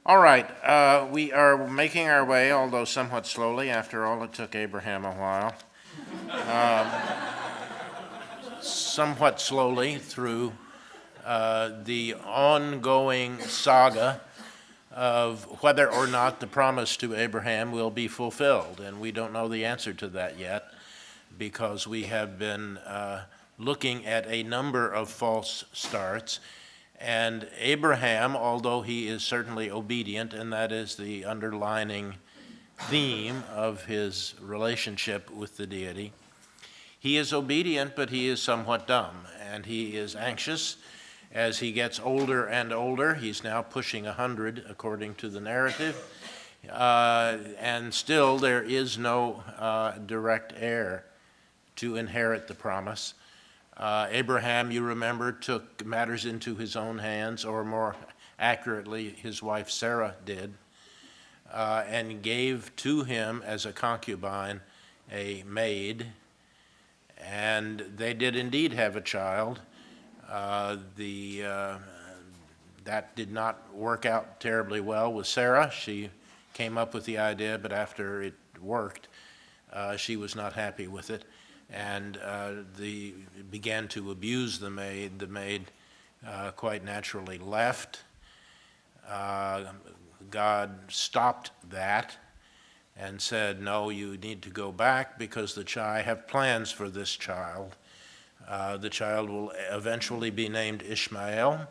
All right, we are making our way, although somewhat slowly. After all, it took Abraham a while. Somewhat slowly through the ongoing saga of whether or not the promise to Abraham will be fulfilled. And we don't know the answer to that yet because we have been looking at a number of false starts. And Abraham, although he is certainly obedient, and that is the underlining theme of his relationship with the deity, he is obedient, but he is somewhat dumb, and he is anxious as he gets older and older. He's now pushing 100, according to the narrative, and still there is no direct heir to inherit the promise. Abraham, you remember, took matters into his own hands, or more accurately, his wife Sarah did, and gave to him as a concubine a maid, and they did indeed have a child. That did not work out terribly well with Sarah. She came up with the idea, but after it worked, she was not happy with it, and began to abuse the maid. The maid quite naturally left. God stopped that and said, no, you need to go back because I have plans for this child. The child will eventually be named Ishmael,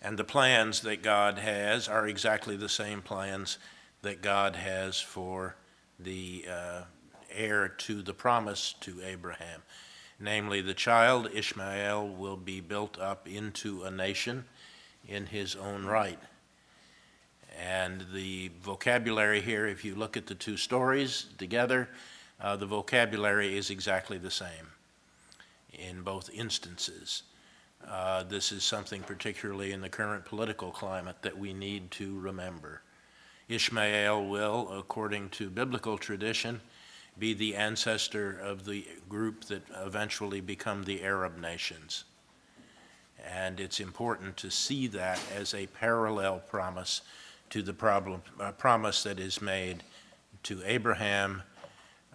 and the plans that God has are exactly the same plans that God has for the heir to the promise to Abraham. Namely, the child, Ishmael, will be built up into a nation in his own right. And the vocabulary here, if you look at the two stories together, the vocabulary is exactly the same in both instances. This is something particularly in the current political climate that we need to remember. Ishmael will, according to biblical tradition, be the ancestor of the group that eventually become the Arab nations. And it's important to see that as a parallel promise to the promise that is made to Abraham,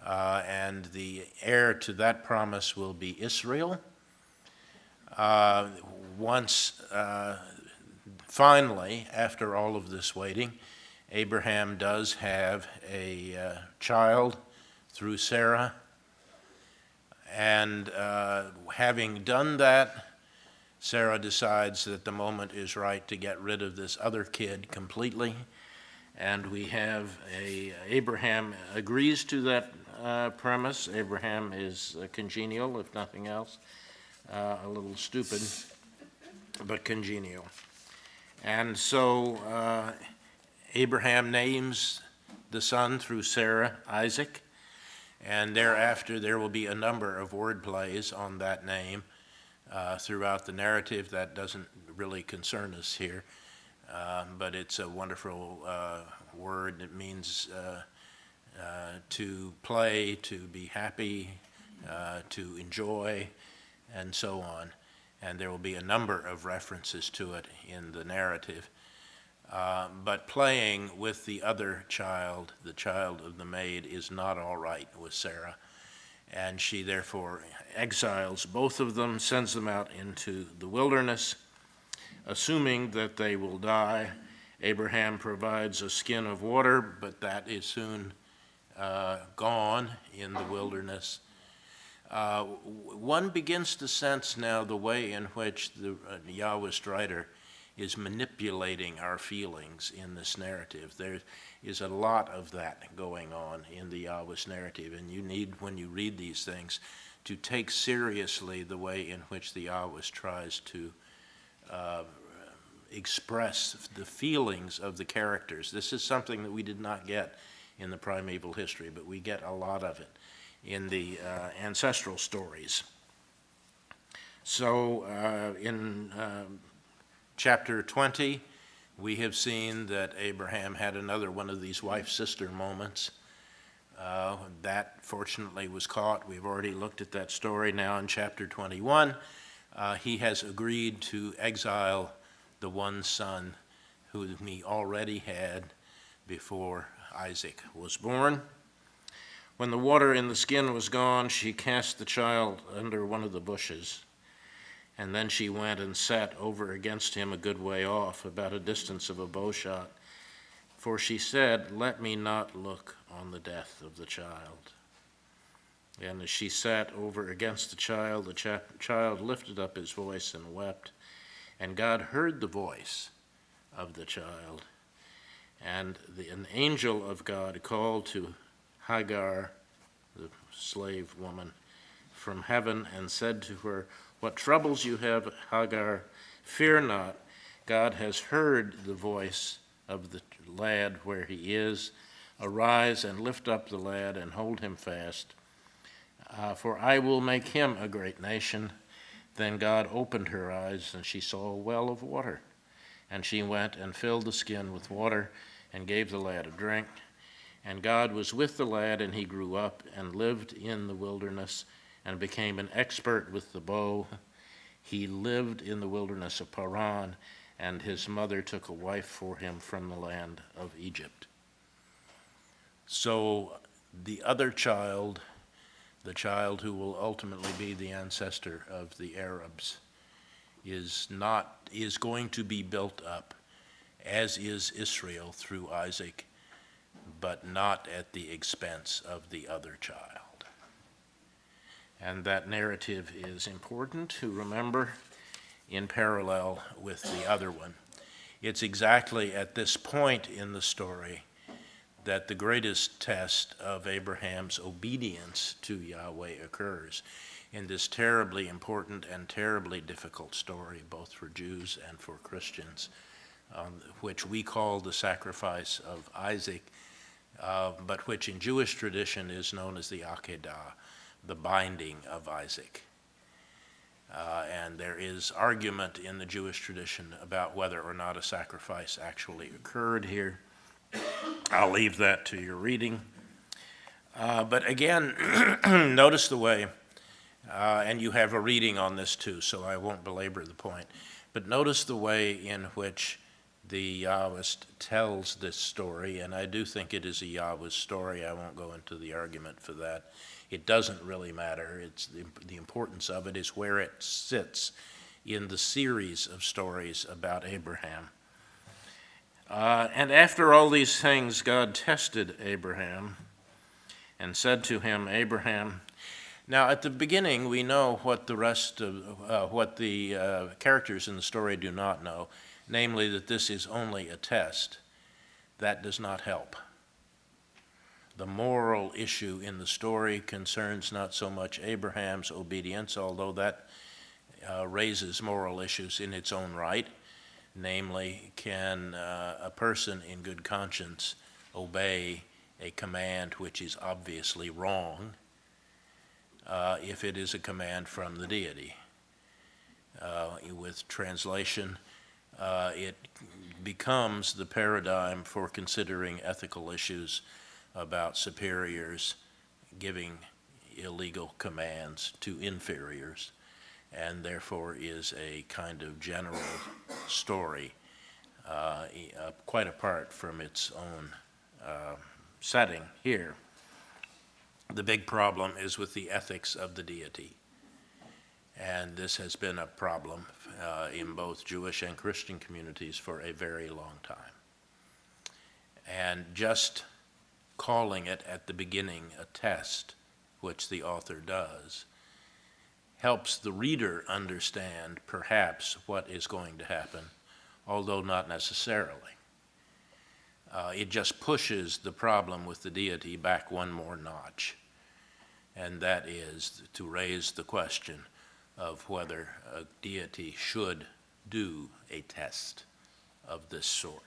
and the heir to that promise will be Israel. Finally, after all of this waiting, Abraham does have a child through Sarah, and having done that, Sarah decides that the moment is right to get rid of this other kid completely, and we have Abraham agrees to that premise. Abraham is congenial, if nothing else, a little stupid, but congenial. And so Abraham names the son through Sarah Isaac, and thereafter there will be a number of word plays on that name throughout the narrative. That doesn't really concern us here, but it's a wonderful word. It means to play, to be happy, to enjoy, and so on. And there will be a number of references to it in the narrative. But playing with the other child, the child of the maid, is not all right with Sarah. And she therefore exiles both of them, sends them out into the wilderness, assuming that they will die. Abraham provides a skin of water, but that is soon gone in the wilderness. One begins to sense now the way in which the Yahwist writer is manipulating our feelings in this narrative. There is a lot of that going on in the Yahwist narrative, and you need, when you read these things, to take seriously the way in which the Yahwist tries to express the feelings of the characters. This is something that we did not get in the primeval history, but we get a lot of it in the ancestral stories. So in chapter 20, we have seen that Abraham had another one of these wife-sister moments. That fortunately was caught. We've already looked at that story. Now in chapter 21, he has agreed to exile the one son whom he already had before Isaac was born. When the water in the skin was gone, she cast the child under one of the bushes, and then she went and sat over against him a good way off, about a distance of a bowshot. For she said, "Let me not look on the death of the child." And as she sat over against the child lifted up his voice and wept. And God heard the voice of the child. And an angel of God called to Hagar, the slave woman, from heaven and said to her, "What troubles you have, Hagar? Fear not. God has heard the voice of the lad where he is. Arise and lift up the lad and hold him fast. For I will make him a great nation." Then God opened her eyes, and she saw a well of water. And she went and filled the skin with water and gave the lad a drink. And God was with the lad, and he grew up and lived in the wilderness and became an expert with the bow. He lived in the wilderness of Paran, and his mother took a wife for him from the land of Egypt. So the other child, the child who will ultimately be the ancestor of the Arabs, is going to be built up, as is Israel through Isaac, but not at the expense of the other child. And that narrative is important to remember in parallel with the other one. It's exactly at this point in the story that the greatest test of Abraham's obedience to Yahweh occurs, in this terribly important and terribly difficult story, both for Jews and for Christians, which we call the sacrifice of Isaac, but which in Jewish tradition is known as the Akedah, the binding of Isaac. And there is argument in the Jewish tradition about whether or not a sacrifice actually occurred here. I'll leave that to your reading. But again, notice the way, and you have a reading on this too, so I won't belabor the point, but notice the way in which the Yahwist tells this story, and I do think it is a Yahwist story. I won't go into the argument for that. It doesn't really matter. It's the importance of it is where it sits in the series of stories about Abraham. And after all these things, God tested Abraham and said to him, "Abraham." Now, at the beginning, we know what the rest of what the characters in the story do not know, namely that this is only a test. That does not help. The moral issue in the story concerns not so much Abraham's obedience, although that raises moral issues in its own right. Namely, can a person in good conscience obey a command which is obviously wrong if it is a command from the deity? With translation, it becomes the paradigm for considering ethical issues about superiors giving illegal commands to inferiors, and therefore is a kind of general story, quite apart from its own setting here. The big problem is with the ethics of the deity, and this has been a problem in both Jewish and Christian communities for a very long time. And just calling it at the beginning a test, which the author does, helps the reader understand perhaps what is going to happen, although not necessarily. It just pushes the problem with the deity back one more notch, and that is to raise the question of whether a deity should do a test of this sort.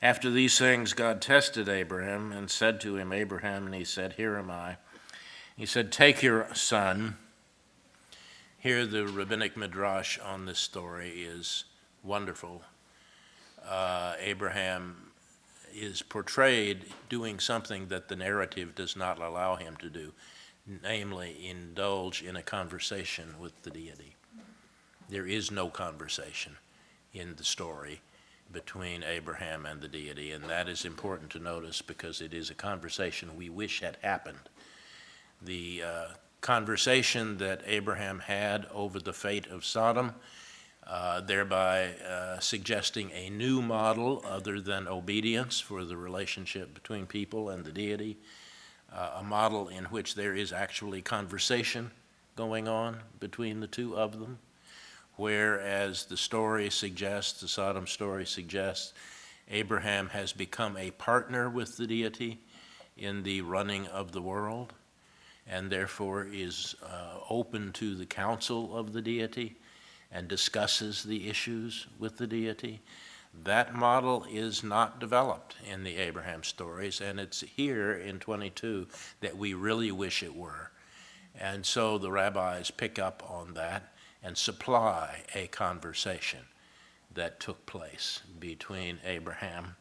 After these things, God tested Abraham and said to him, "Abraham," and he said, "Here am I." He said, "Take your son." Here the rabbinic midrash on this story is wonderful. Abraham is portrayed doing something that the narrative does not allow him to do, namely indulge in a conversation with the deity. There is no conversation in the story. between Abraham and the deity, and that is important to notice because it is a conversation we wish had happened. The conversation that Abraham had over the fate of Sodom, thereby suggesting a new model other than obedience for the relationship between people and the deity, a model in which there is actually conversation going on between the two of them, whereas the story suggests, the Sodom story suggests, Abraham has become a partner with the deity in the running of the world, and therefore is open to the counsel of the deity and discusses the issues with the deity. That model is not developed in the Abraham stories, and it's here in 22 that we really wish it were. And so the rabbis pick up on that and supply a conversation that took place between Abraham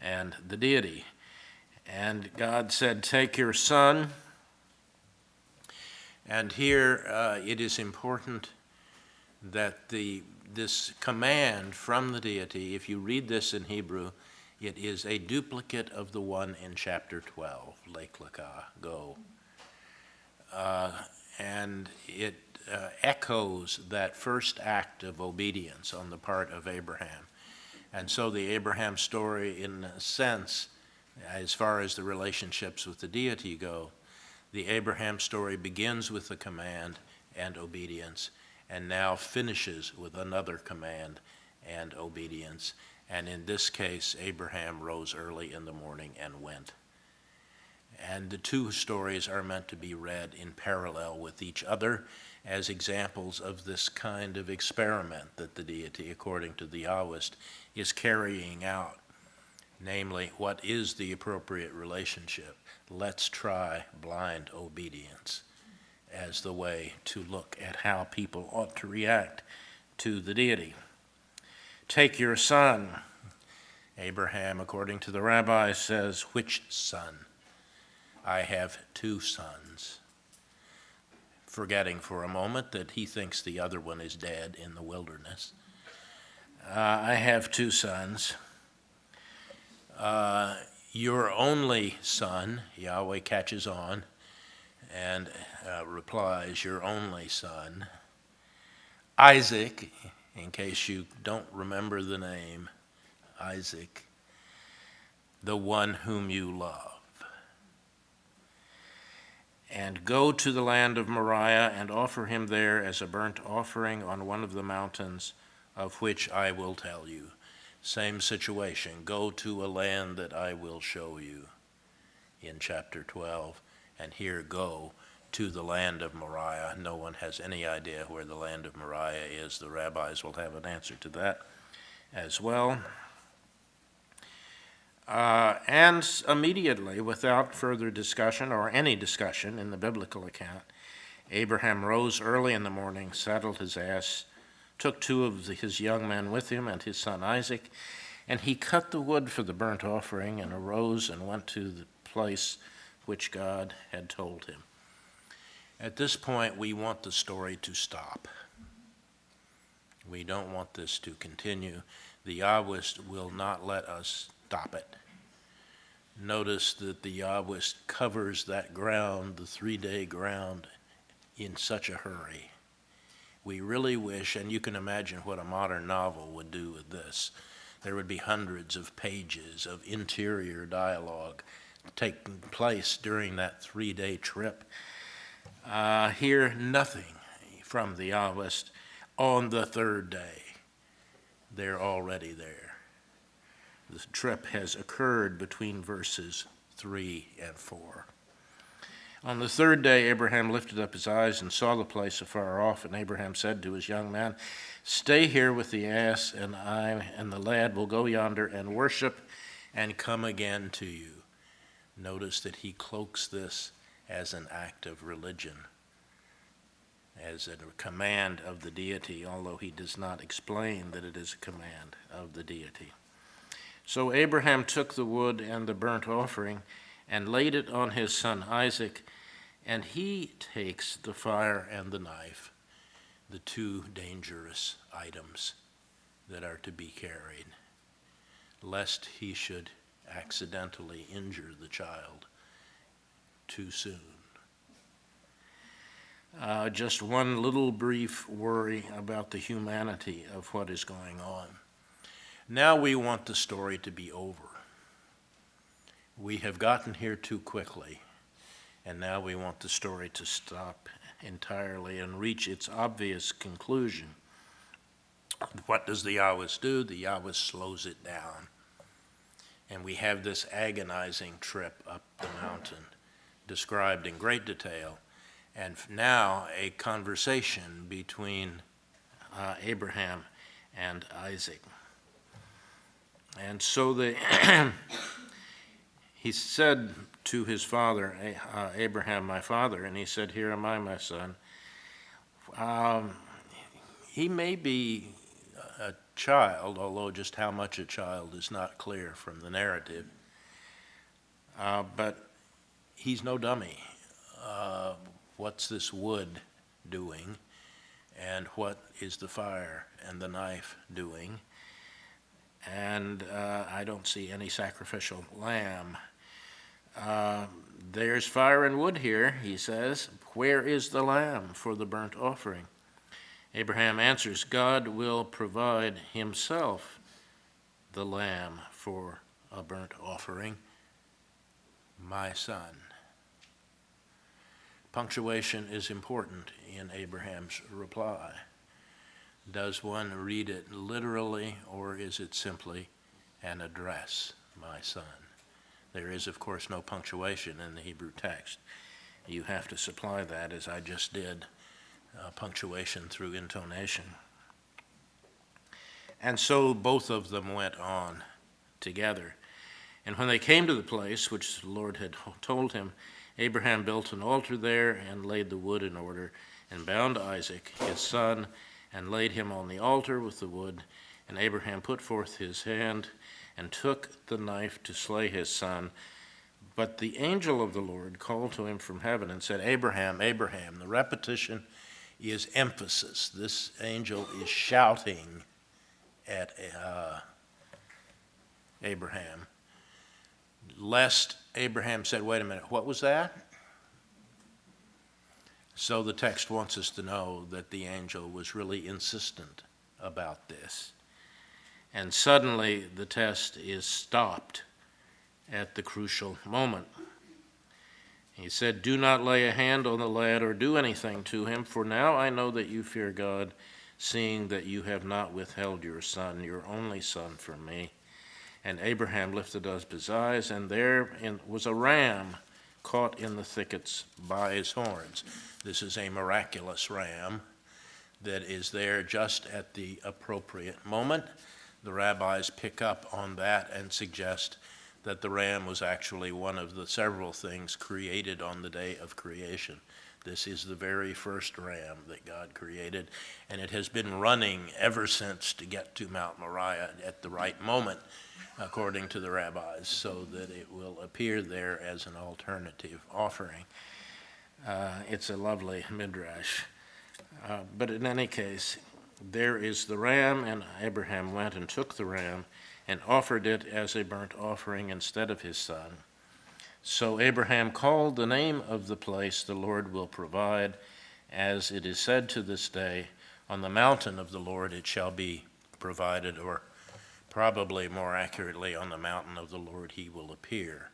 and the deity. And God said, "Take your son." And here it is important that this command from the deity, if you read this in Hebrew, it is a duplicate of the one in chapter 12, Lech Lecha, go. And it echoes that first act of obedience on the part of Abraham. And so the Abraham story, in a sense, as far as the relationships with the deity go, the Abraham story begins with a command and obedience, and now finishes with another command and obedience. And in this case, Abraham rose early in the morning and went. And the two stories are meant to be read in parallel with each other as examples of this kind of experiment that the deity, according to the Yahwist, is carrying out. Namely, what is the appropriate relationship? Let's try blind obedience as the way to look at how people ought to react to the deity. Take your son. Abraham, according to the rabbi, says, "Which son?" "I have two sons," forgetting for a moment that he thinks the other one is dead in the wilderness. "I have two sons. Your only son," Yahweh catches on and replies, "your only son, Isaac," in case you don't remember the name, Isaac, "the one whom you love. And go to the land of Moriah and offer him there as a burnt offering on one of the mountains of which I will tell you." Same situation. Go to a land that I will show you in chapter 12. And here, go to the land of Moriah. No one has any idea where the land of Moriah is. The rabbis will have an answer to that as well. And immediately, without further discussion or any discussion in the biblical account, Abraham rose early in the morning, saddled his ass, took two of his young men with him and his son Isaac, and he cut the wood for the burnt offering and arose and went to the place which God had told him. At this point, we want the story to stop. We don't want this to continue. The Yahwist will not let us stop it. Notice that the Yahwist covers that ground, the 3-day ground, in such a hurry. We really wish, and you can imagine what a modern novel would do with this. There would be hundreds of pages of interior dialogue taking place during that 3-day trip. Here, nothing from the Yahwist. On the third day, they're already there. The trip has occurred between verses 3 and 4. On the third day, Abraham lifted up his eyes and saw the place afar off, and Abraham said to his young man, "Stay here with the ass, and I and the lad will go yonder and worship and come again to you." Notice that he cloaks this as an act of religion, as a command of the deity, although he does not explain that it is a command of the deity. So Abraham took the wood and the burnt offering and laid it on his son Isaac, and he takes the fire and the knife, the two dangerous items that are to be carried. lest he should accidentally injure the child too soon. Just one little brief worry about the humanity of what is going on. Now we want the story to be over. We have gotten here too quickly, and now we want the story to stop entirely and reach its obvious conclusion. What does the Yahwist do? The Yahwist slows it down. And we have this agonizing trip up the mountain described in great detail, and now a conversation between Abraham and Isaac. And so he said to his father, Abraham, my father, and he said, here am I, my son. He may be a child, although just how much a child is not clear from the narrative. But he's no dummy. What's this wood doing? And what is the fire and the knife doing? And I don't see any sacrificial lamb. There's fire and wood here, he says. Where is the lamb for the burnt offering? Abraham answers, God will provide himself the lamb for a burnt offering, my son. Punctuation is important in Abraham's reply. Does one read it literally, or is it simply an address, my son? There is, of course, no punctuation in the Hebrew text. You have to supply that, as I just did, punctuation through intonation. And so both of them went on together. And when they came to the place which the Lord had told him, Abraham built an altar there and laid the wood in order, and bound Isaac, his son, and laid him on the altar with the wood. And Abraham put forth his hand and took the knife to slay his son. But the angel of the Lord called to him from heaven and said, Abraham, Abraham. The repetition is emphasis. This angel is shouting at Abraham, lest Abraham said, wait a minute, what was that? So the text wants us to know that the angel was really insistent about this. And suddenly the test is stopped at the crucial moment. He said, do not lay a hand on the lad or do anything to him, for now I know that you fear God, seeing that you have not withheld your son, your only son, from me. And Abraham lifted up his eyes, and there was a ram caught in the thickets by his horns. This is a miraculous ram that is there just at the appropriate moment. The rabbis pick up on that and suggest that the ram was actually one of the several things created on the day of creation. This is the very first ram that God created, and it has been running ever since to get to Mount Moriah at the right moment, according to the rabbis, so that it will appear there as an alternative offering. It's a lovely midrash. But in any case, there is the ram, and Abraham went and took the ram and offered it as a burnt offering instead of his son. So Abraham called the name of the place, the Lord will provide, as it is said to this day, on the mountain of the Lord it shall be provided, or probably more accurately, on the mountain of the Lord he will appear,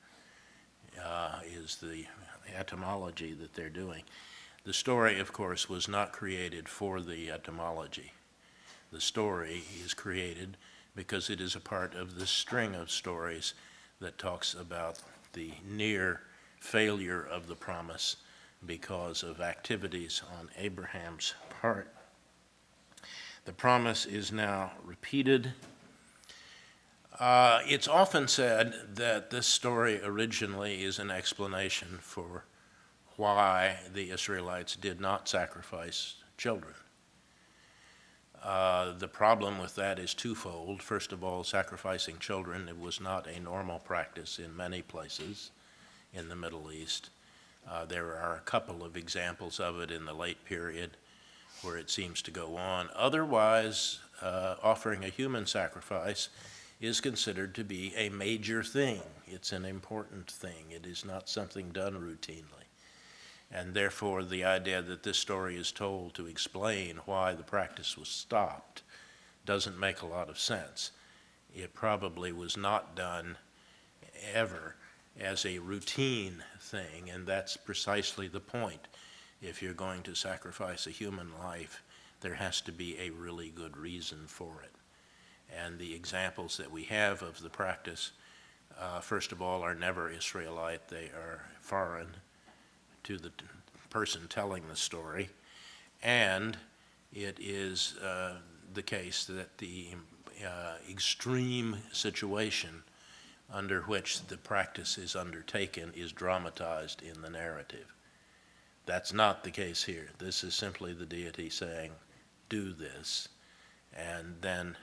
is the etymology that they're doing. The story, of course, was not created for the etymology. The story is created because it is a part of this string of stories that talks about the near failure of the promise because of activities on Abraham's part. The promise is now repeated. It's often said that this story originally is an explanation for why the Israelites did not sacrifice children. The problem with that is twofold. First of all, sacrificing children, it was not a normal practice in many places in the Middle East. There are a couple of examples of it in the late period where it seems to go on. Otherwise, offering a human sacrifice is considered to be a major thing. It's an important thing. It is not something done routinely. And therefore, the idea that this story is told to explain why the practice was stopped doesn't make a lot of sense. It probably was not done ever as a routine thing, and that's precisely the point. If you're going to sacrifice a human life, there has to be a really good reason for it. And the examples that we have of the practice, first of all, are never Israelite. They are foreign to the person telling the story. And it is the case that the extreme situation under which the practice is undertaken is dramatized in the narrative. That's not the case here. This is simply the deity saying, do this, and then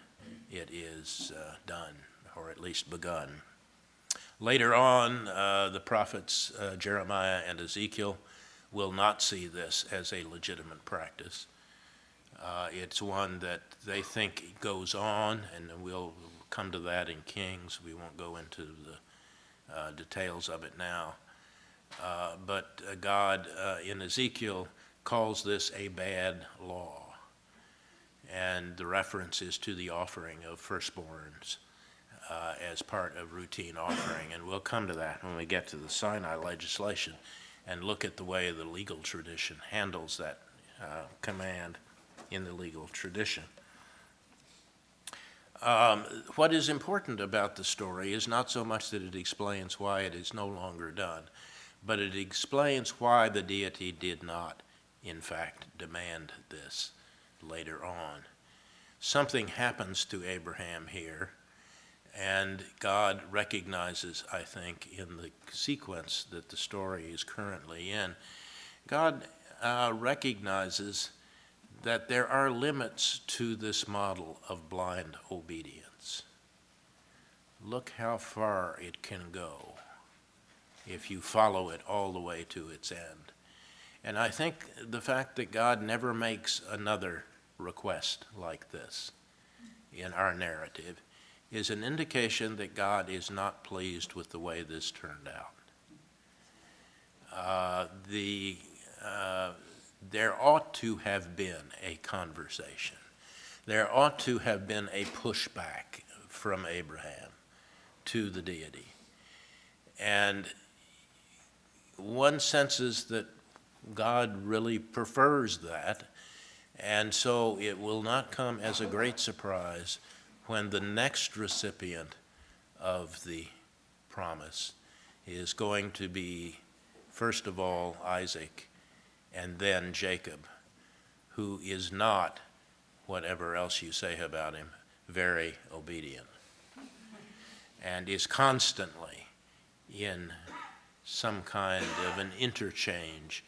it is done, or at least begun. Later on, the prophets Jeremiah and Ezekiel will not see this as a legitimate practice. It's one that they think goes on, and we'll come to that in Kings. We won't go into the details of it now. But God in Ezekiel calls this a bad law. And the reference is to the offering of firstborns as part of routine offering. And we'll come to that when we get to the Sinai legislation and look at the way the legal tradition handles that command in the legal tradition. What is important about the story is not so much that it explains why it is no longer done, but it explains why the deity did not, in fact, demand this later on. Something happens to Abraham here, and God recognizes, I think, in the sequence that the story is currently in, God recognizes that there are limits to this model of blind obedience. Look how far it can go if you follow it all the way to its end. And I think the fact that God never makes another request like this in our narrative is an indication that God is not pleased with the way this turned out. There ought to have been a conversation. There ought to have been a pushback from Abraham to the deity. And one senses that God really prefers that, and so it will not come as a great surprise when the next recipient of the promise is going to be, first of all, Isaac, and then Jacob, who is not, whatever else you say about him, very obedient, and is constantly in some kind of an interchange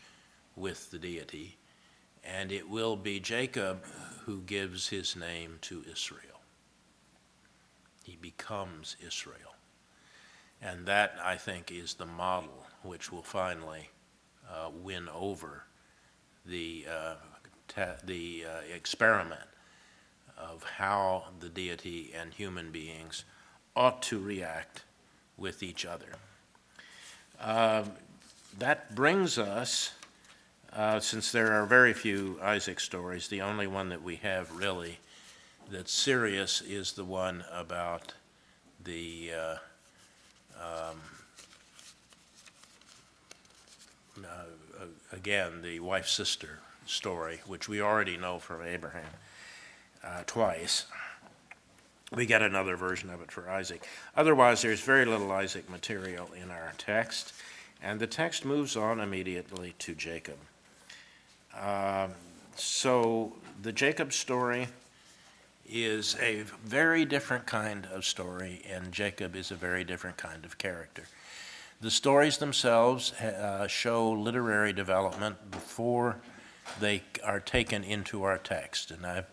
with the deity, and it will be Jacob who gives his name to Israel. He becomes Israel. And that, I think, is the model which will finally win over the experiment of how the deity and human beings ought to react with each other. That brings us, since there are very few Isaac stories, the only one that we have really that's serious is the one about the again, the wife-sister story, which we already know from Abraham twice. We get another version of it for Isaac. Otherwise, there's very little Isaac material in our text, and the text moves on immediately to Jacob. So the Jacob story is a very different kind of story, and Jacob is a very different kind of character. The stories themselves show literary development before they are taken into our text, and I've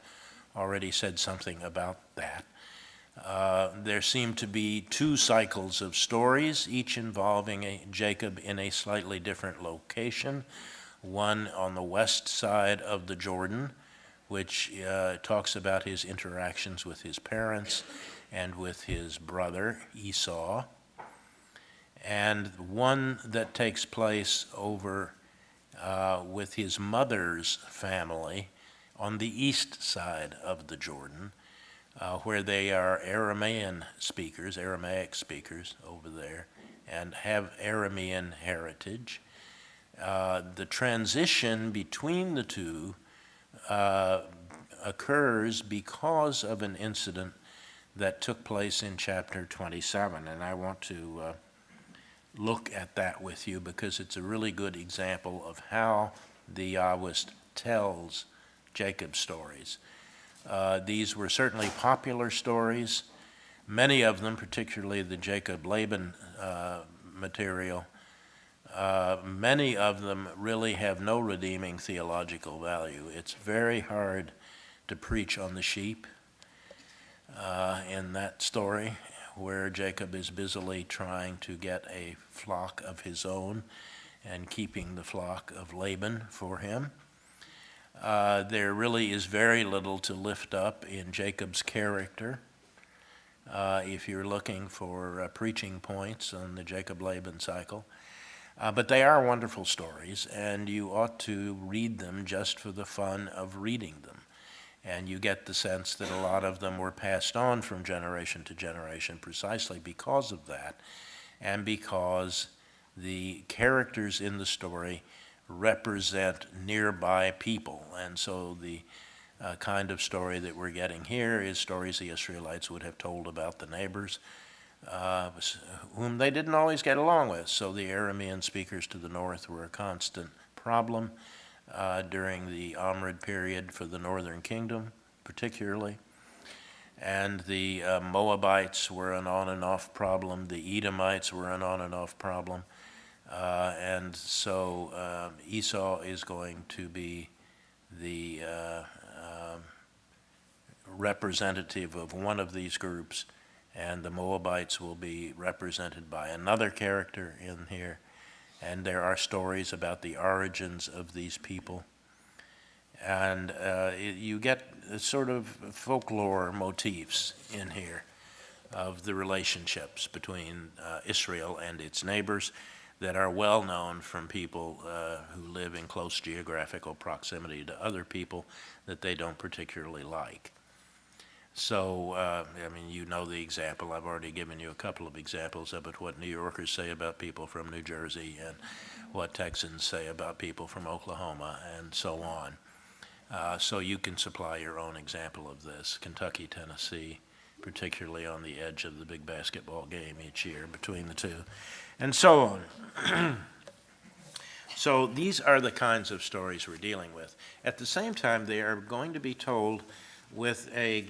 already said something about that. There seem to be two cycles of stories, each involving Jacob in a slightly different location, one on the west side of the Jordan, which talks about his interactions with his parents and with his brother Esau, and one that takes place over with his mother's family on the east side of the Jordan, where they are Aramaic speakers over there, and have Aramean heritage. The transition between the two occurs because of an incident that took place in chapter 27, and I want to look at that with you because it's a really good example of how the Yahwist tells Jacob's stories. These were certainly popular stories. Many of them, particularly the Jacob-Laban material, many of them really have no redeeming theological value. It's very hard to preach on the sheep in that story, where Jacob is busily trying to get a flock of his own and keeping the flock of Laban for him. There really is very little to lift up in Jacob's character. If you're looking for preaching points on the Jacob-Laban cycle. But they are wonderful stories, and you ought to read them just for the fun of reading them. And you get the sense that a lot of them were passed on from generation to generation precisely because of that, and because the characters in the story represent nearby people. And so the kind of story that we're getting here is stories the Israelites would have told about the neighbors, whom they didn't always get along with. So the Aramean speakers to the north were a constant problem during the Omrid period for the northern kingdom, particularly. And the Moabites were an on and off problem. The Edomites were an on and off problem. And so Esau is going to be the representative of one of these groups, and the Moabites will be represented by another character in here. And there are stories about the origins of these people. And you get sort of folklore motifs in here of the relationships between Israel and its neighbors that are well known from people who live in close geographical proximity to other people that they don't particularly like. So, I mean, you know the example. I've already given you a couple of examples of it, what New Yorkers say about people from New Jersey and what Texans say about people from Oklahoma and so on. So you can supply your own example of this. Kentucky, Tennessee, particularly on the edge of the big basketball game each year between the two, and so on. So these are the kinds of stories we're dealing with. At the same time, they are going to be told with a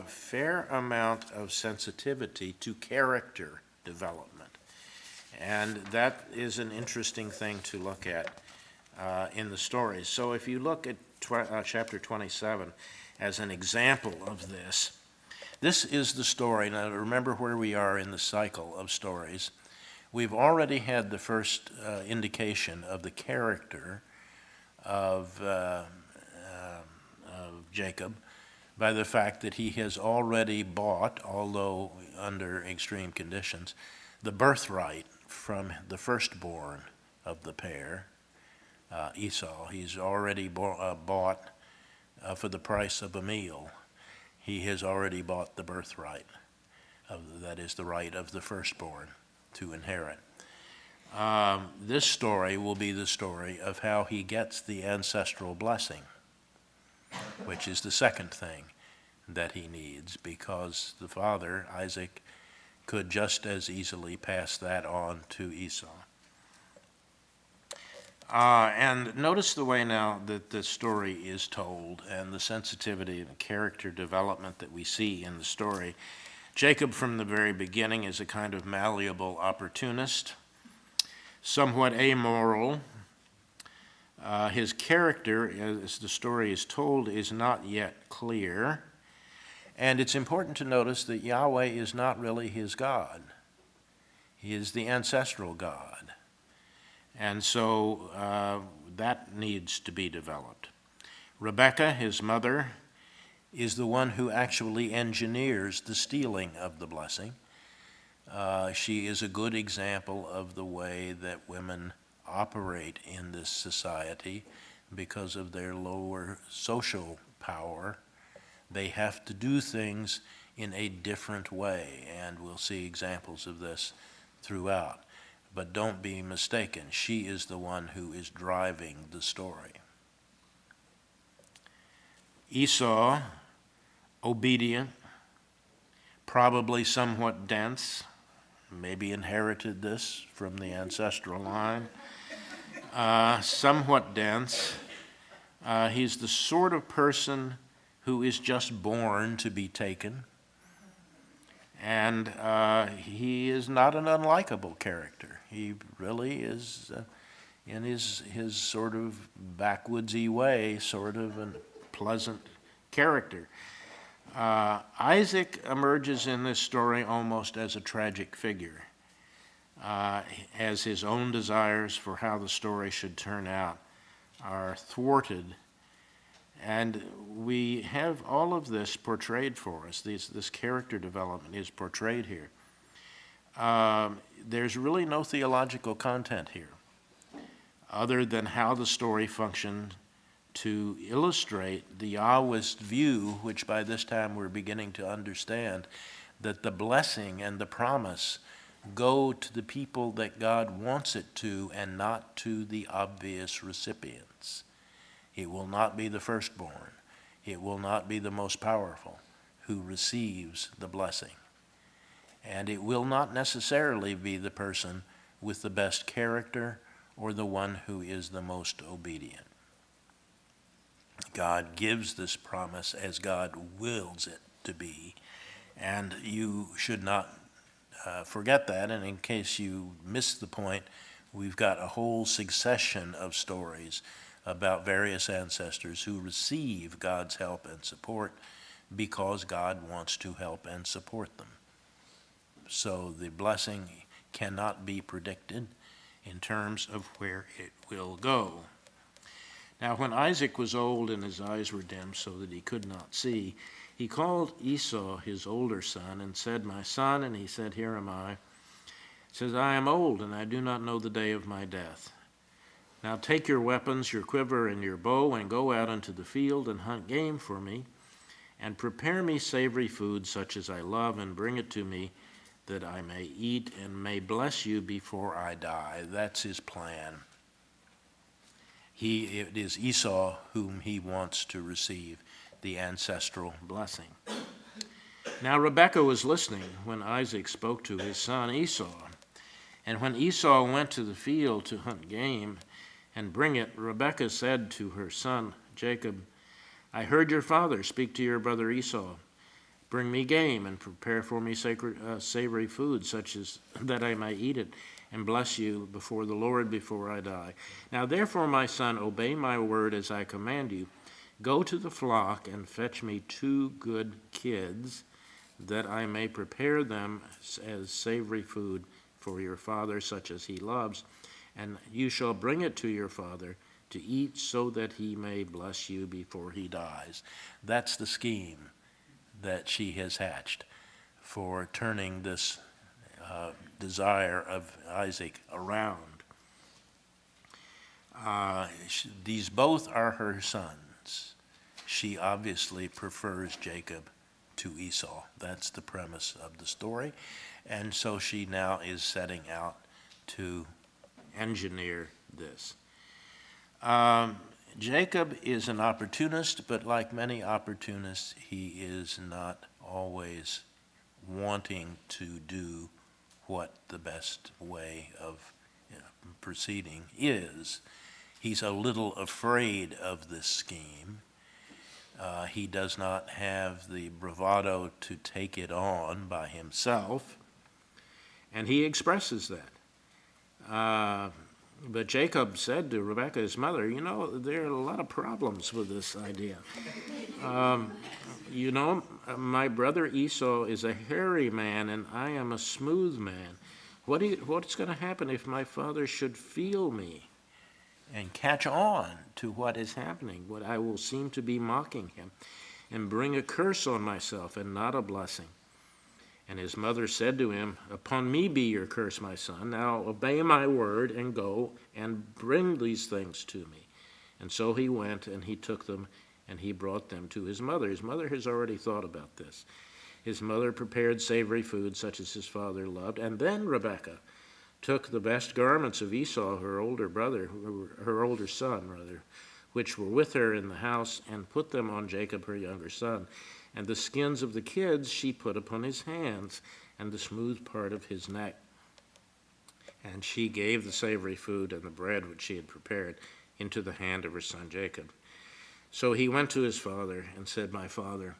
fair amount of sensitivity to character development. And that is an interesting thing to look at in the stories. So if you look at chapter 27 as an example of this, this is the story. Now remember where we are in the cycle of stories. We've already had the first indication of the character of Jacob by the fact that he has already bought, although under extreme conditions, the birthright from the firstborn of the pair, Esau. He's already bought for the price of a meal. He has already bought the birthright, that is the right of the firstborn to inherit. This story will be the story of how he gets the ancestral blessing, which is the second thing that he needs, because the father, Isaac, could just as easily pass that on to Esau. And notice the way now that the story is told and the sensitivity and character development that we see in the story. Jacob from the very beginning is a kind of malleable opportunist, somewhat amoral. His character, as the story is told, is not yet clear. And it's important to notice that Yahweh is not really his God. He is the ancestral God. And so that needs to be developed. Rebekah, his mother, is the one who actually engineers the stealing of the blessing. She is a good example of the way that women operate in this society because of their lower social power. They have to do things in a different way, and we'll see examples of this throughout. But don't be mistaken, she is the one who is driving the story. Esau, obedient, probably somewhat dense, maybe inherited this from the ancestral line, somewhat dense. He's the sort of person who is just born to be taken, and he is not an unlikable character. He really is, in his sort of backwoodsy way, sort of a pleasant character. Isaac emerges in this story almost as a tragic figure, as his own desires for how the story should turn out are thwarted. And we have all of this portrayed for us. This character development is portrayed here. There's really no theological content here, other than how the story functioned to illustrate the Yahwist view, which by this time we're beginning to understand, that the blessing and the promise go to the people that God wants it to and not to the obvious recipients. It will not be the firstborn. It will not be the most powerful who receives the blessing. And it will not necessarily be the person with the best character or the one who is the most obedient. God gives this promise as God wills it to be, and you should not forget that. And in case you missed the point, we've got a whole succession of stories about various ancestors who receive God's help and support because God wants to help and support them. So the blessing cannot be predicted in terms of where it will go. Now, when Isaac was old and his eyes were dim so that he could not see, he called Esau, his older son, and said, "My son," and he said, "Here am I." He says, "I am old, and I do not know the day of my death. Now take your weapons, your quiver, and your bow, and go out into the field and hunt game for me, and prepare me savory food such as I love, and bring it to me, that I may eat and may bless you before I die." That's his plan. It is Esau whom he wants to receive the ancestral blessing. Now Rebekah was listening when Isaac spoke to his son Esau. And when Esau went to the field to hunt game and bring it, Rebekah said to her son Jacob, "I heard your father speak to your brother Esau. Bring me game and prepare for me savory food, such as that I may eat it and bless you before the Lord before I die. Now therefore, my son, obey my word as I command you. Go to the flock and fetch me 2 good kids, that I may prepare them as savory food for your father, such as he loves, and you shall bring it to your father to eat, so that he may bless you before he dies." That's the scheme that she has hatched for turning this desire of Isaac around. These both are her sons. She obviously prefers Jacob to Esau. That's the premise of the story. And so she now is setting out to engineer this. Jacob is an opportunist, but like many opportunists, he is not always wanting to do what the best way of proceeding is. He's a little afraid of this scheme. He does not have the bravado to take it on by himself, and he expresses that. But Jacob said to Rebekah, his mother, there are a lot of problems with this idea. My brother Esau is a hairy man, and I am a smooth man. What's going to happen if my father should feel me? and catch on to what is happening, what I will seem to be mocking him, and bring a curse on myself and not a blessing. And his mother said to him, Upon me be your curse, my son. Now obey my word and go and bring these things to me. And so he went and he took them and he brought them to his mother. His mother has already thought about this. His mother prepared savory food such as his father loved. And then Rebekah took the best garments of Esau, her older son, which were with her in the house, and put them on Jacob, her younger son. And the skins of the kids she put upon his hands, and the smooth part of his neck. And she gave the savory food and the bread which she had prepared into the hand of her son Jacob. So he went to his father and said, My father.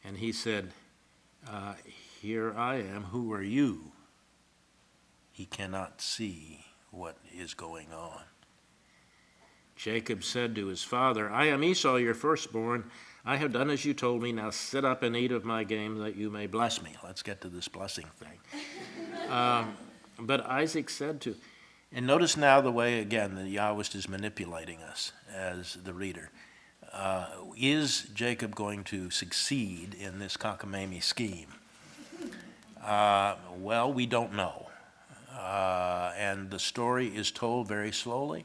And he said, Here I am, who are you? He cannot see what is going on. Jacob said to his father, I am Esau, your firstborn. I have done as you told me. Now sit up and eat of my game that you may bless me. Let's get to this blessing thing. But Isaac said to, and notice now the way, again, that Yahwist is manipulating us as the reader. Is Jacob going to succeed in this cockamamie scheme? Well, we don't know. And the story is told very slowly.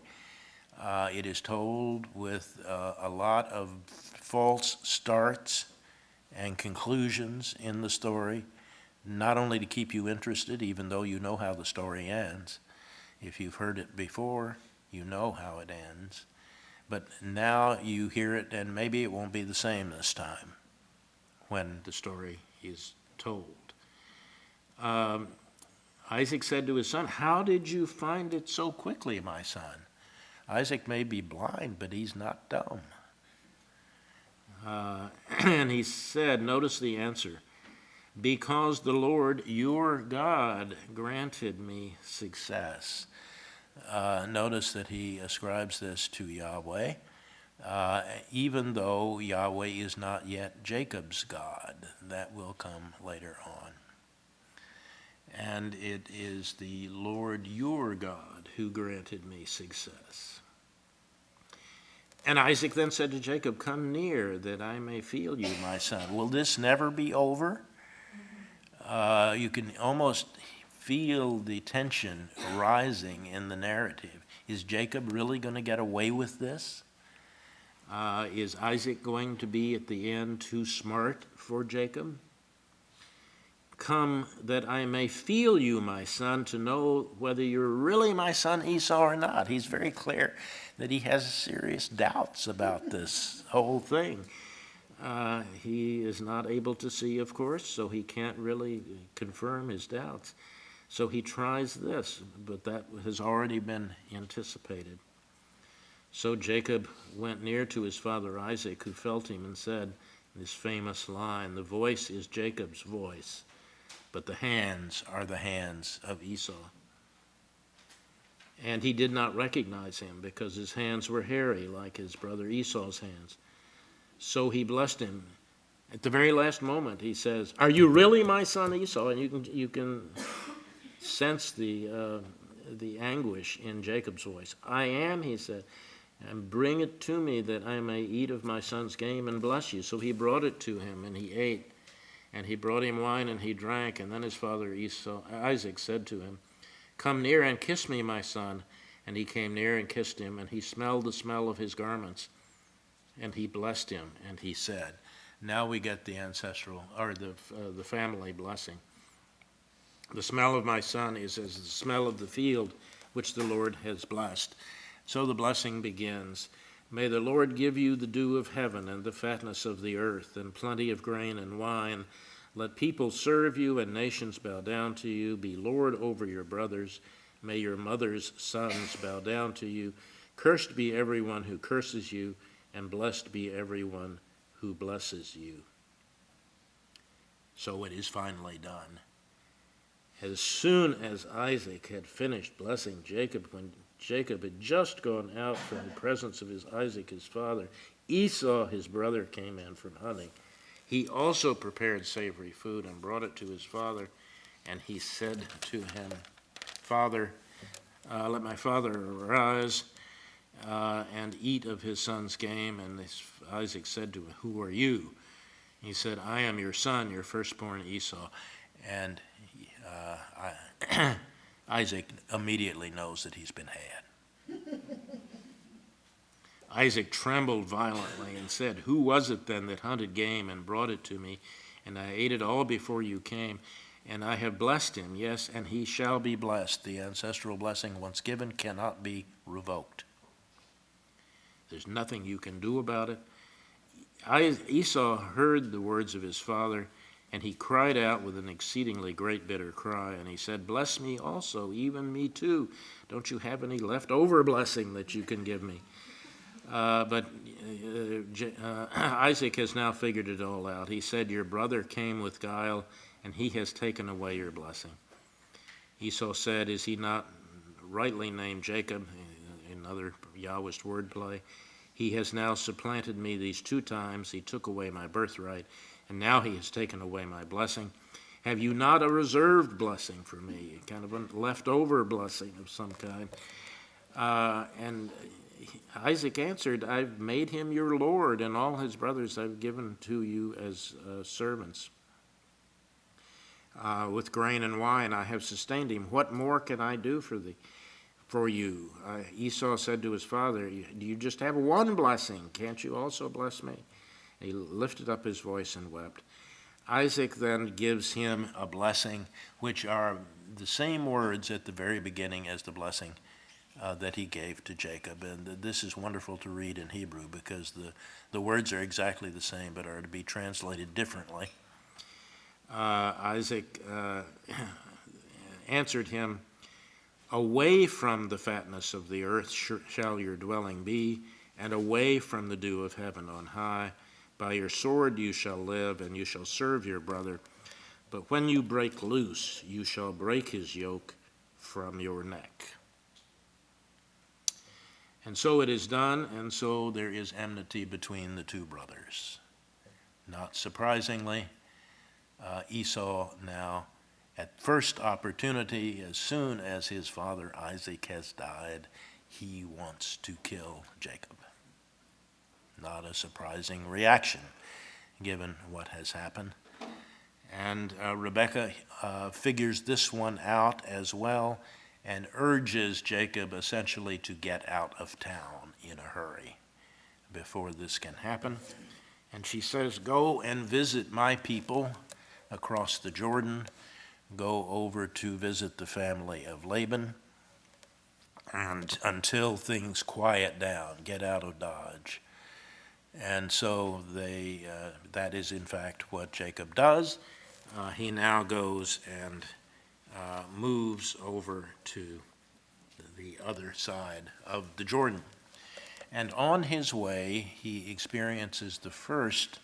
It is told with a lot of false starts and conclusions in the story, not only to keep you interested, even though you know how the story ends. If you've heard it before, you know how it ends. But now you hear it, and maybe it won't be the same this time when the story is told. Isaac said to his son, How did you find it so quickly, my son? Isaac may be blind, but he's not dumb. And he said, notice the answer, because the Lord your God granted me success. Notice that he ascribes this to Yahweh, even though Yahweh is not yet Jacob's God. That will come later on. And it is the Lord your God who granted me success. And Isaac then said to Jacob, Come near that I may feel you, my son. Will this never be over? You can almost feel the tension rising in the narrative. Is Jacob really going to get away with this? Is Isaac going to be at the end too smart for Jacob? Come that I may feel you, my son, to know whether you're really my son Esau or not. He's very clear that he has serious doubts about this whole thing. He is not able to see, of course, so he can't really confirm his doubts. So he tries this, but that has already been anticipated. So Jacob went near to his father Isaac, who felt him, and said, this famous line, the voice is Jacob's voice, but the hands are the hands of Esau. And he did not recognize him because his hands were hairy like his brother Esau's hands. So he blessed him. At the very last moment, he says, Are you really my son Esau? And you can sense the anguish in Jacob's voice. I am, he said, and bring it to me that I may eat of my son's game and bless you. So he brought it to him, and he ate. And he brought him wine, and he drank. And then his father Isaac said to him, Come near and kiss me, my son. And he came near and kissed him, and he smelled the smell of his garments. And he blessed him, and he said, now we get the ancestral, or the family blessing. The smell of my son is as the smell of the field which the Lord has blessed. So the blessing begins. May the Lord give you the dew of heaven and the fatness of the earth and plenty of grain and wine. Let people serve you and nations bow down to you. Be Lord over your brothers. May your mother's sons bow down to you. Cursed be everyone who curses you, and blessed be everyone who blesses you. So it is finally done. As soon as Isaac had finished blessing Jacob, when Jacob had just gone out from the presence of Isaac his father, Esau his brother came in from hunting. He also prepared savory food and brought it to his father, and he said to him, Father, let my father arise, and eat of his son's game. And Isaac said to him, "Who are you?" He said, "I am your son, your firstborn Esau." And Isaac immediately knows that he's been had. Isaac trembled violently and said, "Who was it then that hunted game and brought it to me? And I ate it all before you came, and I have blessed him. Yes, and he shall be blessed." The ancestral blessing, once given, cannot be revoked. There's nothing you can do about it. Esau heard the words of his father, and he cried out with an exceedingly great bitter cry, and he said, "Bless me also, even me too. Don't you have any leftover blessing that you can give me?" But Isaac has now figured it all out. He said, "Your brother came with guile, and he has taken away your blessing." Esau said, "Is he not rightly named Jacob?" Another Yahwist wordplay. "He has now supplanted me these 2 times. He took away my birthright, and now he has taken away my blessing. Have you not a reserved blessing for me?" Kind of a leftover blessing of some kind. And Isaac answered, "I've made him your Lord, and all his brothers I've given to you as servants. With grain and wine I have sustained him. What more can I do for you?" Esau said to his father, "Do you just have one blessing? Can't you also bless me?" He lifted up his voice and wept. Isaac then gives him a blessing, which are the same words at the very beginning as the blessing that he gave to Jacob. And this is wonderful to read in Hebrew because the words are exactly the same but are to be translated differently. Isaac answered him, "Away from the fatness of the earth shall your dwelling be, and away from the dew of heaven on high. By your sword you shall live, and you shall serve your brother. But when you break loose, you shall break his yoke from your neck." And so it is done, and so there is enmity between the 2 brothers. Not surprisingly, Esau now, at first opportunity, as soon as his father Isaac has died, he wants to kill Jacob. Not a surprising reaction, given what has happened. And Rebekah figures this one out as well and urges Jacob essentially to get out of town in a hurry before this can happen. And she says, "Go and visit my people across the Jordan. Go over to visit the family of Laban, and until things quiet down, get out of Dodge." And so that is in fact what Jacob does. He now goes and moves over to the other side of the Jordan. And on his way, he experiences the first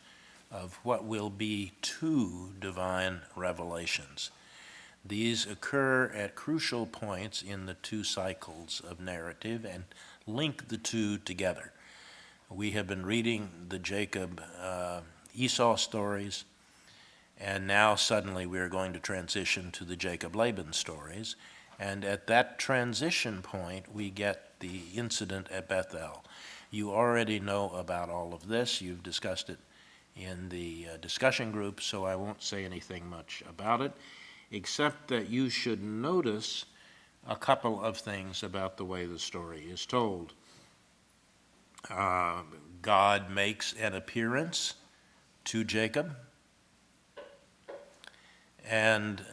of what will be 2 divine revelations. These occur at crucial points in the 2 cycles of narrative and link the 2 together. We have been reading the Jacob Esau stories, and now suddenly we are going to transition to the Jacob Laban stories. And at that transition point, we get the incident at Bethel. You already know about all of this. You've discussed it in the discussion group, so I won't say anything much about it, except that you should notice a couple of things about the way the story is told. God makes an appearance to Jacob, and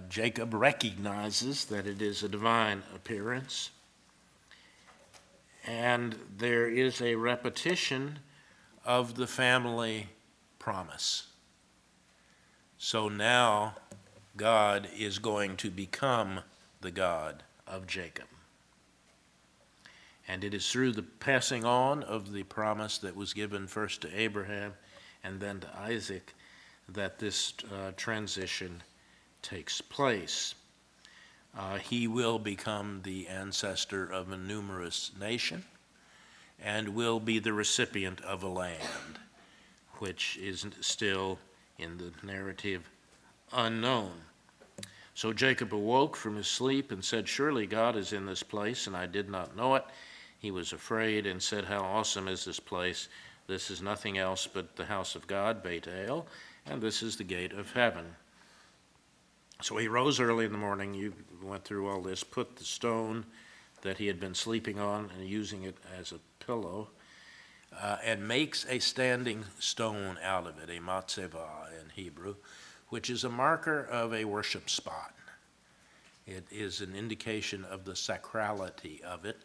Jacob recognizes that it is a divine appearance, and there is a repetition of the family promise. So now God is going to become the God of Jacob. And it is through the passing on of the promise that was given first to Abraham and then to Isaac that this transition takes place. He will become the ancestor of a numerous nation and will be the recipient of a land, which is still in the narrative unknown. So Jacob awoke from his sleep and said, "Surely God is in this place, and I did not know it." he was afraid and said, "How awesome is this place? This is nothing else but the house of God, Bethel, and this is the gate of heaven." So he rose early in the morning, you went through all this, put the stone that he had been sleeping on and using it as a pillow, and makes a standing stone out of it, a matzevah in Hebrew, which is a marker of a worship spot. It is an indication of the sacrality of it,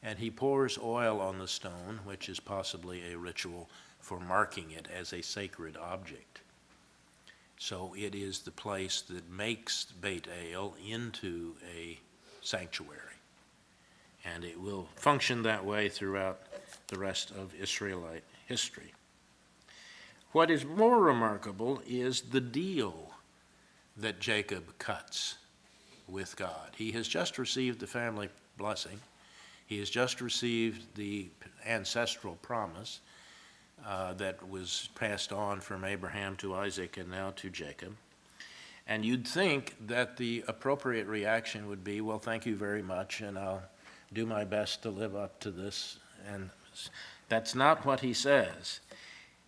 and he pours oil on the stone, which is possibly a ritual for marking it as a sacred object. So it is the place that makes Beit El into a sanctuary. And it will function that way throughout the rest of Israelite history. What is more remarkable is the deal that Jacob cuts with God. He has just received the family blessing. He has just received the ancestral promise that was passed on from Abraham to Isaac and now to Jacob. And you'd think that the appropriate reaction would be, well, thank you very much, and I'll do my best to live up to this. And that's not what he says.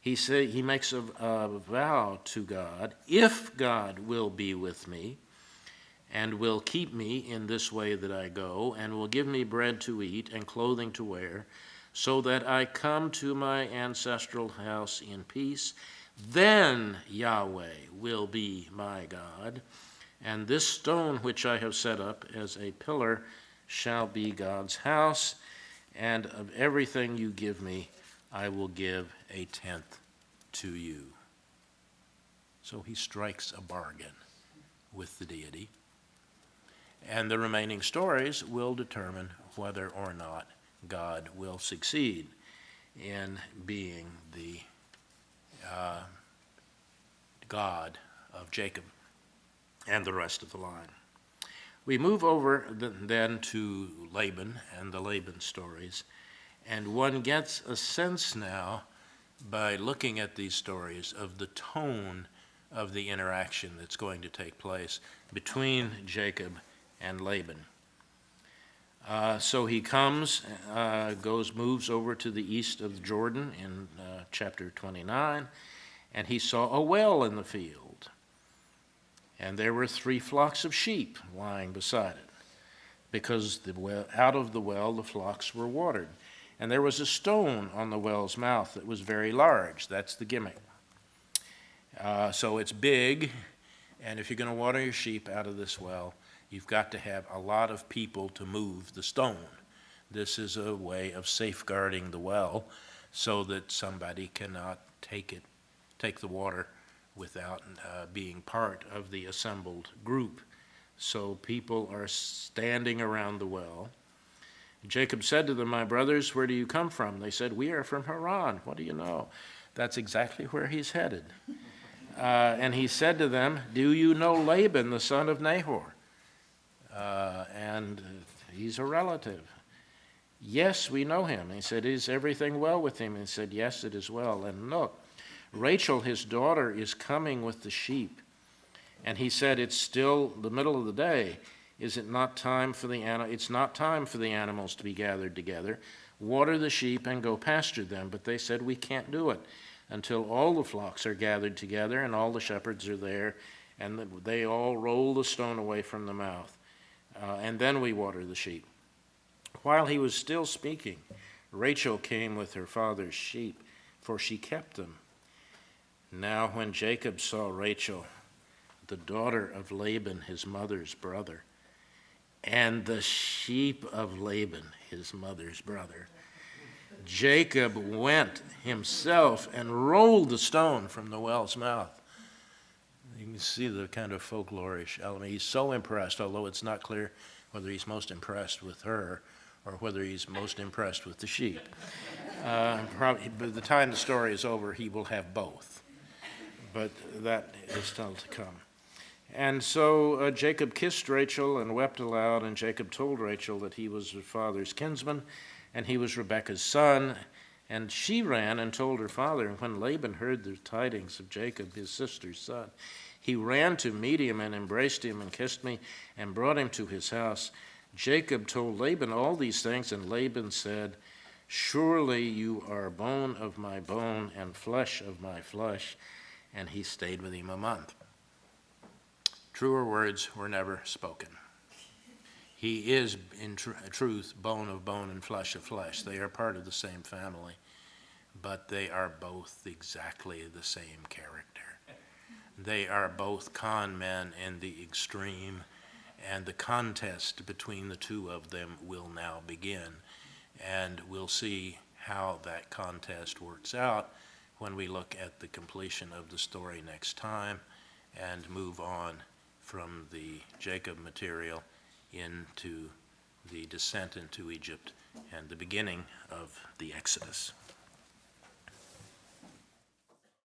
He makes a vow to God, if God will be with me and will keep me in this way that I go, and will give me bread to eat and clothing to wear, so that I come to my ancestral house in peace, then Yahweh will be my God, and this stone which I have set up as a pillar shall be God's house, and of everything you give me, I will give a tenth to you. So he strikes a bargain with the deity, and the remaining stories will determine whether or not God will succeed in being the God of Jacob and the rest of the line. We move over then to Laban and the Laban stories, and one gets a sense now by looking at these stories of the tone of the interaction that's going to take place between Jacob and Laban. So he comes, moves over to the east of Jordan in chapter 29, and he saw a well in the field. And there were 3 flocks of sheep lying beside it, because out of the well the flocks were watered. And there was a stone on the well's mouth that was very large. That's the gimmick. So it's big, and if you're going to water your sheep out of this well, you've got to have a lot of people to move the stone. This is a way of safeguarding the well so that somebody cannot take the water without being part of the assembled group. So people are standing around the well. Jacob said to them, "My brothers, where do you come from?" They said, "We are from Haran." What do you know? That's exactly where he's headed. And he said to them, "Do you know Laban, the son of Nahor?" And he's a relative. "Yes, we know him." He said, "Is everything well with him?" And he said, "Yes, it is well. And look, Rachel, his daughter, is coming with the sheep." And he said, "It's still the middle of the day. Is it not time for it's not time for the animals to be gathered together. Water the sheep and go pasture them." But they said, "We can't do it until all the flocks are gathered together and all the shepherds are there, and they all roll the stone away from the mouth. And then we water the sheep." While he was still speaking, Rachel came with her father's sheep, for she kept them. Now when Jacob saw Rachel, the daughter of Laban, his mother's brother, and the sheep of Laban, his mother's brother, Jacob went himself and rolled the stone from the well's mouth. You can see the kind of folklorish element. He's so impressed, although it's not clear whether he's most impressed with her or whether he's most impressed with the sheep. Probably, by the time the story is over, he will have both. But that is still to come. And so Jacob kissed Rachel and wept aloud, and Jacob told Rachel that he was her father's kinsman, and he was Rebekah's son. And she ran and told her father. And when Laban heard the tidings of Jacob, his sister's son, he ran to meet him and embraced him and kissed me and brought him to his house. Jacob told Laban all these things, and Laban said, "Surely you are bone of my bone and flesh of my flesh." And he stayed with him a month. Truer words were never spoken. He is, in truth, bone of bone and flesh of flesh. They are part of the same family, but they are both exactly the same character. They are both con men in the extreme, and the contest between the two of them will now begin. And we'll see how that contest works out when we look at the completion of the story next time and move on from the Jacob material into the descent into Egypt and the beginning of the Exodus.